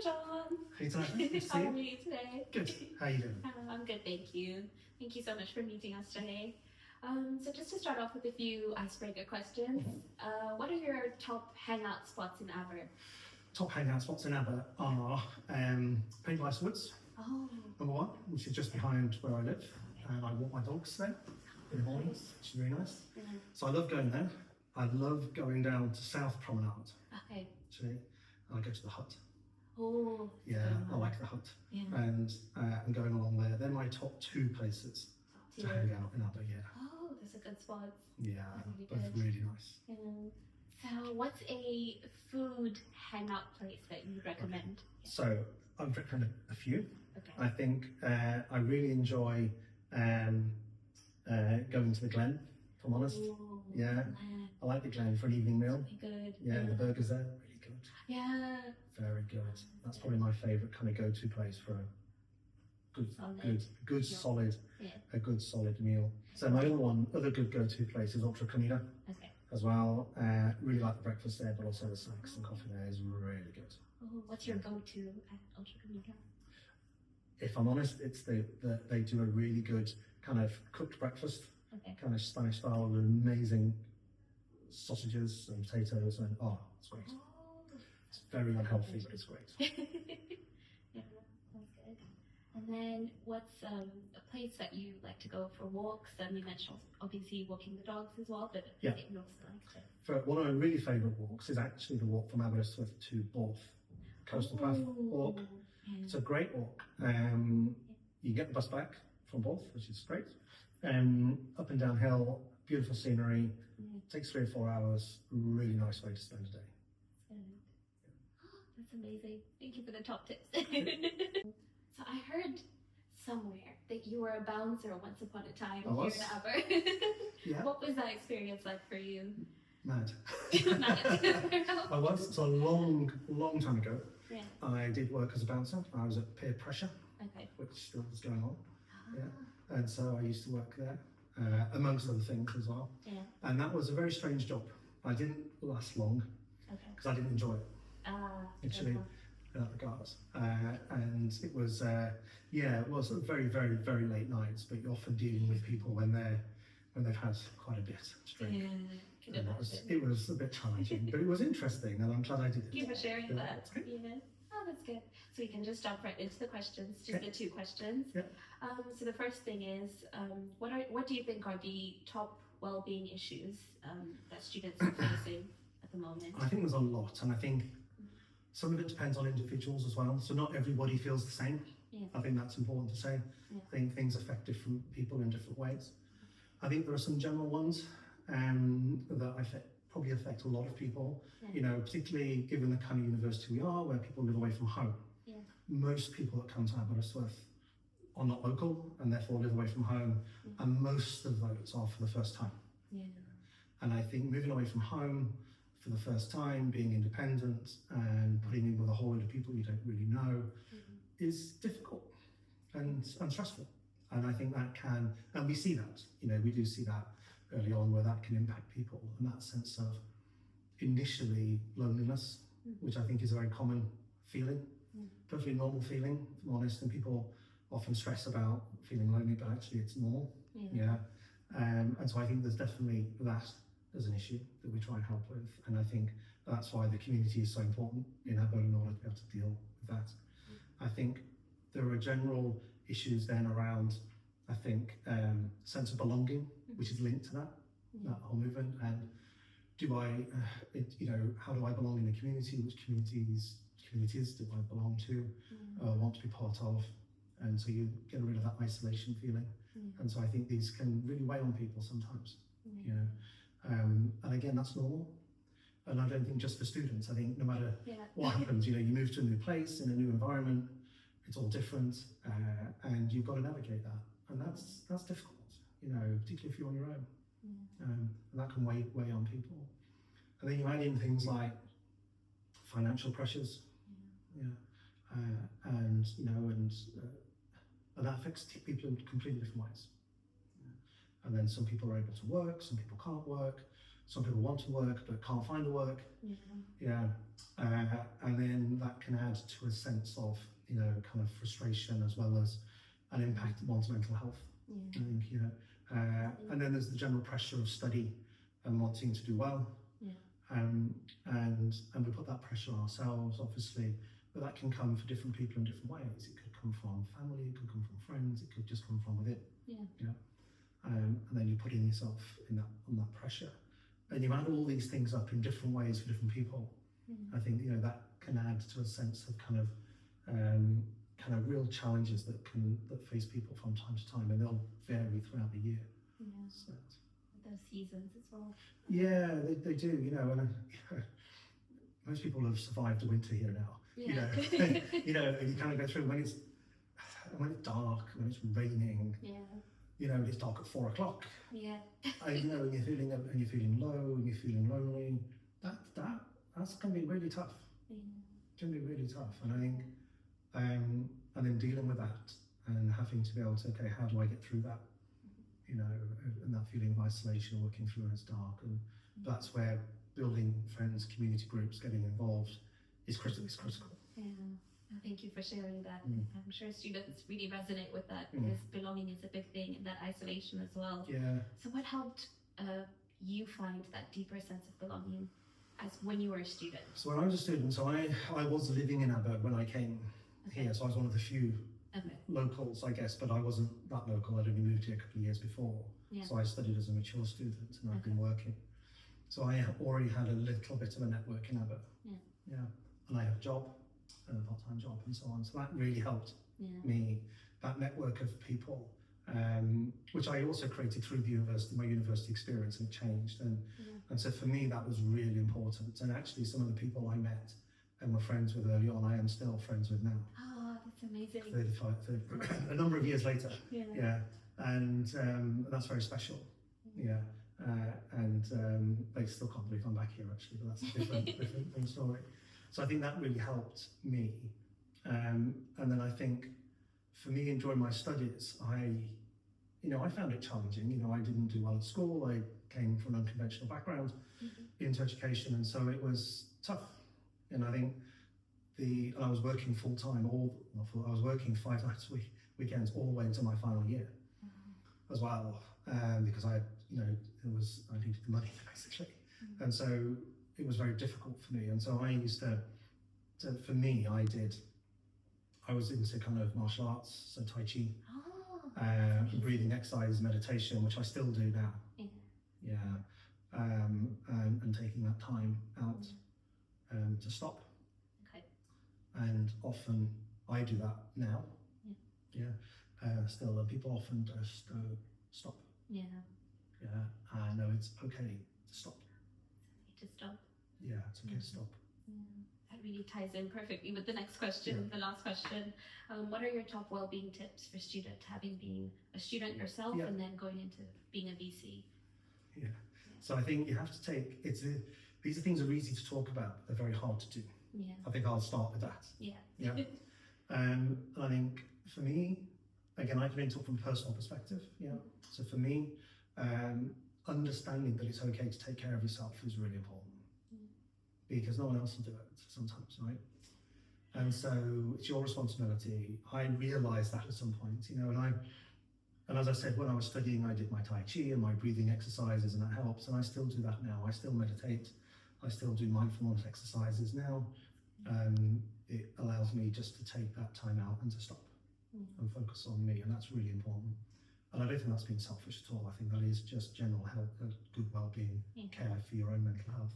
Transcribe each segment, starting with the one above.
John. Hey, Tasha. How are you today? Good. How are you doing? I'm good, thank you. Thank you so much for meeting us today. So just to start off with a few icebreaker questions, what are your top hangout spots in Aber? Top hangout spots in Aber are Paint Ice Woods, Oh, number one, which is just behind where I live, and I walk my dogs there in the mornings, which is very nice. yeah. So I love going there. I love going down to South Promenade, Okay. actually, and I go to the Hut. Oh, Yeah, I like the Hut, yeah. and going along there. They're my top two places to hang out in Aber. Yeah, Oh, that's a good spot. yeah, Really both good. really nice. So what's a food hangout place that you would recommend? So I would recommend a few. Okay. I think I really enjoy going to the Glen, if I'm honest. Ooh, Yeah. man, I like the Glen for an evening meal. really good. Yeah, the burgers there, really good. Yeah. Very good. That's probably my favourite kind of go-to place for a Solid. a good solid meal. So my other good go-to place is Ultra Comida Okay. as well. Really like the breakfast there, but also the snacks and coffee there is really good. Oh, what's your go-to at Ultra Comida? If I'm honest, it's they do a really good kind of cooked breakfast, Okay. kind of Spanish style with amazing sausages and potatoes, and it's great. Oh. It's very unhealthy, but it's great. Yeah, that's good. And then what's a place that you like to go for walks? And you mentioned obviously walking the dogs as well, but Yeah. you also like to. For one of my really favourite walks is actually the walk from Aberystwyth to Borth, Coastal Path walk. Yeah. It's a great walk. You get the bus back from Borth, which is great. Up and downhill, beautiful scenery. Yeah. Takes 3 or 4 hours. Really nice way to spend a day. That's amazing. Thank you for the top tips. So I heard somewhere that you were a bouncer once upon a time I was. here in Aber. Yeah. What was that experience like for you? Mad. Nice. I was. It's a long time ago. Yeah. I did work as a bouncer. I was at Peer Pressure, Okay. which still was going on. Ah, Yeah. And so I used to work there, amongst other things as well. Yeah. And that was a very strange job. I didn't last long Okay. because I didn't enjoy it, actually, okay. in that regards. And it was, it was very, very, very late nights, but you're often dealing with people when they've had quite a bit to drink. Yeah, can And imagine. it was a bit challenging, but it was interesting, and I'm glad I did it. Thank you for sharing Yeah, that. that's great. Yeah. Oh, that's good. So we can just jump right into the questions, just Okay. the 2 questions. Yeah. So the first thing is, what do you think are the top well-being issues that students are facing at the moment? I think there's a lot, and I think some of it depends on individuals as well. So not everybody feels the same. Yeah. I think that's important to say. Yeah. I think things affect different people in different ways. I think there are some general ones that probably affect a lot of people. Yeah. You know, particularly given the kind of university we are, where people live away from home. Yeah. Most people that come to Aberystwyth are not local and therefore live away from home, Yeah. and most of those are for the first time. Yeah. And I think moving away from home for the first time, being independent and putting in with a whole load of people you don't really know is difficult and stressful. And I think that can, and we see that, we do see that early on where that can impact people, and that sense of initially loneliness, which I think is a very common feeling, perfectly normal feeling, if I'm honest, and people often stress about feeling lonely, but actually it's normal. Yeah. And so I think there's definitely that as an issue that we try and help with, and I think that's why the community is so important in Aber in order to be able to deal with that. I think there are general issues then around, I think, sense of belonging, which is linked to that whole movement, and how do I belong in a community? Which communities do I belong to, want to be part of? And so you get rid of that isolation feeling. And so I think these can really weigh on people sometimes, and again, that's normal. And I don't think just for students, I think no matter what happens, you move to a new place, in a new environment, it's all different, and you've got to navigate that. And that's difficult, particularly if you're on your own. And that can weigh on people. And then you add in things like financial pressures, and that affects people in completely different ways. And then some people are able to work, some people can't work, Some people want to work but can't find the work. Yeah. And then that can add to a sense of, kind of frustration as well as an impact on one's mental health. I think, and then there's the general pressure of study and wanting to do well. And we put that pressure on ourselves, obviously, but that can come for different people in different ways. It could come from family, it could come from friends, it could just come from within. And then you're putting yourself on that pressure. And you add all these things up in different ways for different people. I think, that can add to a sense of kind of real challenges that face people from time to time, and they'll vary throughout the year. So, those seasons as well. Yeah, they do, and most people have survived the winter here now. And you kind of go through when it's dark, when it's raining. It's dark at 4 o'clock. And you're feeling low, and you're feeling lonely. That's going to be really tough. It's going to be really tough, and I think, and then dealing with that and having to be able to, okay, how do I get through that? And that feeling of isolation, working through when it's dark, and that's where building friends, community groups, getting involved is critical. Thank you for sharing that. I'm sure students really resonate with that, because belonging is a big thing, and that isolation as well. So what helped you find that deeper sense of belonging as when you were a student? So when I was a student, I was living in Aberg when I came here, so I was one of the few locals, I guess, but I wasn't that local. I'd only moved here a couple of years before. So I studied as a mature student, and I've been working. So I already had a little bit of a network in Aberg. And I had a job, a part-time job, and so on. So that really helped me, that network of people, which I also created through my university experience, and it changed. And so for me, that was really important. And actually, some of the people I met and were friends with early on, I am still friends with now. Oh, that's amazing. 35, a number of years later. And that's very special. And they still can't believe I'm back here, actually, but that's a different story. So I think that really helped me. And then I think for me, during my studies, I found it challenging. I didn't do well at school. I came from an unconventional background into education, and so it was tough. And I think I was working full time, I was working 5 nights a week, weekends, all the way into my final year as well, because I needed the money basically, and so it was very difficult for me. And so I used to I was into kind of martial arts, so Tai Chi, breathing exercises, meditation, which I still do now. And taking that time out to stop. And often I do that now. Still, and people often just stop. I know it's okay to stop. To stop. It's okay to stop. That really ties in perfectly with the next question, the last question. What are your top well-being tips for students, having been a student yourself and then going into being a VC? So I think you have to take, these are things that are easy to talk about, they're very hard to do. I think I'll start with that. And I think for me, again, I can only talk from a personal perspective. So for me, understanding that it's okay to take care of yourself is really important, because no one else will do it sometimes, right? And so it's your responsibility. I realized that at some point, and as I said, when I was studying, I did my Tai Chi and my breathing exercises, and that helps. And I still do that now. I still meditate. I still do mindfulness exercises now. It allows me just to take that time out and to stop and focus on me, and that's really important. And I don't think that's being selfish at all. I think that is just general health, good well-being care for your own mental health,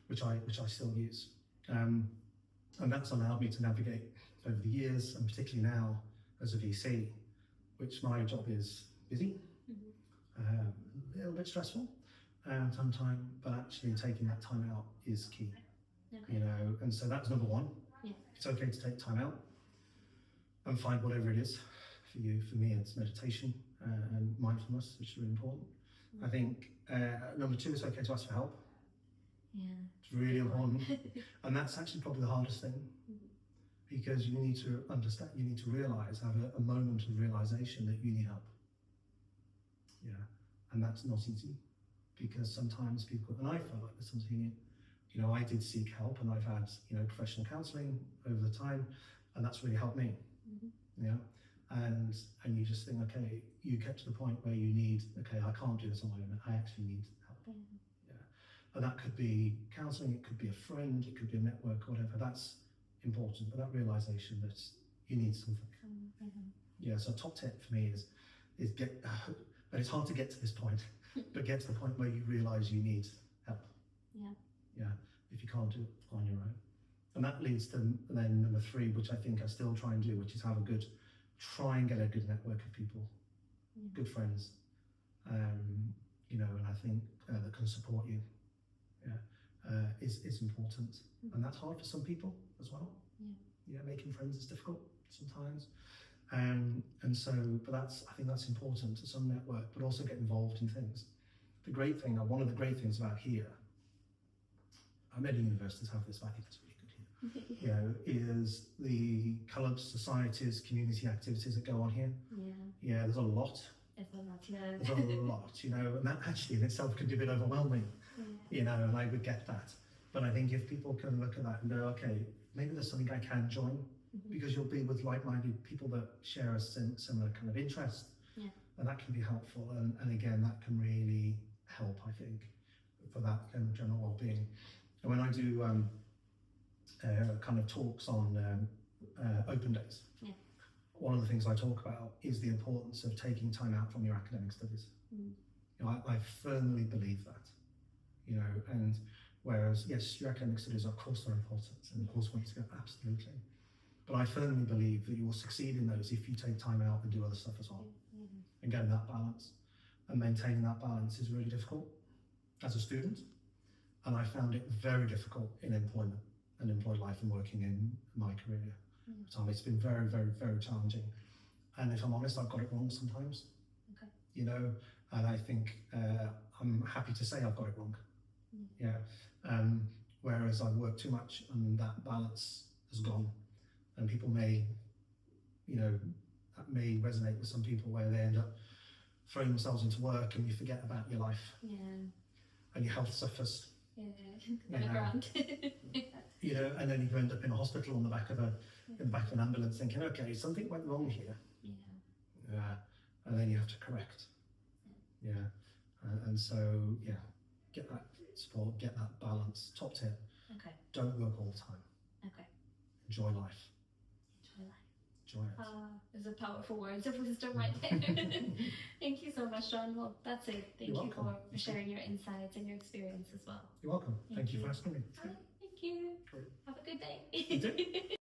which I still use. And that's allowed me to navigate over the years, and particularly now as a VC, which my job is busy, a little bit stressful sometimes, but actually taking that time out is key. And so that's number one. It's okay to take time out and find whatever it is for you. For me, it's meditation and mindfulness, which is really important. I think number two, it's okay to ask for help. It's really important. And that's actually probably the hardest thing, because you need to understand, you need to realize, have a moment of realization that you need help. And that's not easy. because sometimes people, and I felt like there's something, you know, I did seek help, and I've had, you know, professional counselling over the time, and that's really helped me. You know, and you just think, okay, you get to the point where you need, okay, I can't do this on my own, I actually need help. Yeah. And that could be counselling, it could be a friend, it could be a network, whatever. That's important, but that realisation that you need something. Yeah, so top tip for me is get, and it's hard to get to this point, but get to the point where you realise you need help. Yeah, if you can't do it on your own. And that leads to then number 3, which I think I still try and do, which is try and get a good network of people, good friends, you know, and I think that can support you, is important. And that's hard for some people as well. Yeah, making friends is difficult sometimes. And so, but I think that's important to some network, but also get involved in things. The great thing, one of the great things about here, many universities have this, but I think it's really good here, you know, is the clubs, societies, community activities that go on here. Yeah, there's a lot. There's a lot, you know, and that actually in itself can be a bit overwhelming, you know, and I would get that. But I think if people can look at that and go, okay, maybe there's something I can join, because you'll be with like-minded people that share a similar kind of interest, and that can be helpful. And again, that can really help, I think, for that kind of general well-being. And when I do kind of talks on open days, one of the things I talk about is the importance of taking time out from your academic studies. You know, I firmly believe that, you know, and whereas, yes, your academic studies, of course, are important, and of course, want to go, absolutely. But I firmly believe that you will succeed in those if you take time out and do other stuff as well. And getting that balance and maintaining that balance is really difficult as a student. And I found it very difficult in employment and employed life and working in my career. It's been very, very, very challenging. And if I'm honest, I've got it wrong sometimes. You know, and I think I'm happy to say I've got it wrong. Whereas I've worked too much and that balance has gone. And people may, you know, that may resonate with some people where they end up throwing themselves into work and you forget about your life. And your health suffers. You know, and then you end up in a hospital in the back of an ambulance thinking, okay, something went wrong here. And then you have to correct. And so, get that support, get that balance. Top tip. Don't work all the time. Enjoy life. Enjoy it. Those are powerful words of wisdom right there. Thank you so much, Jon. Well, that's it. Thank you for sharing your insights and your experience as well. You're welcome. Thank you for asking me. Thank you. Great. Have a good day.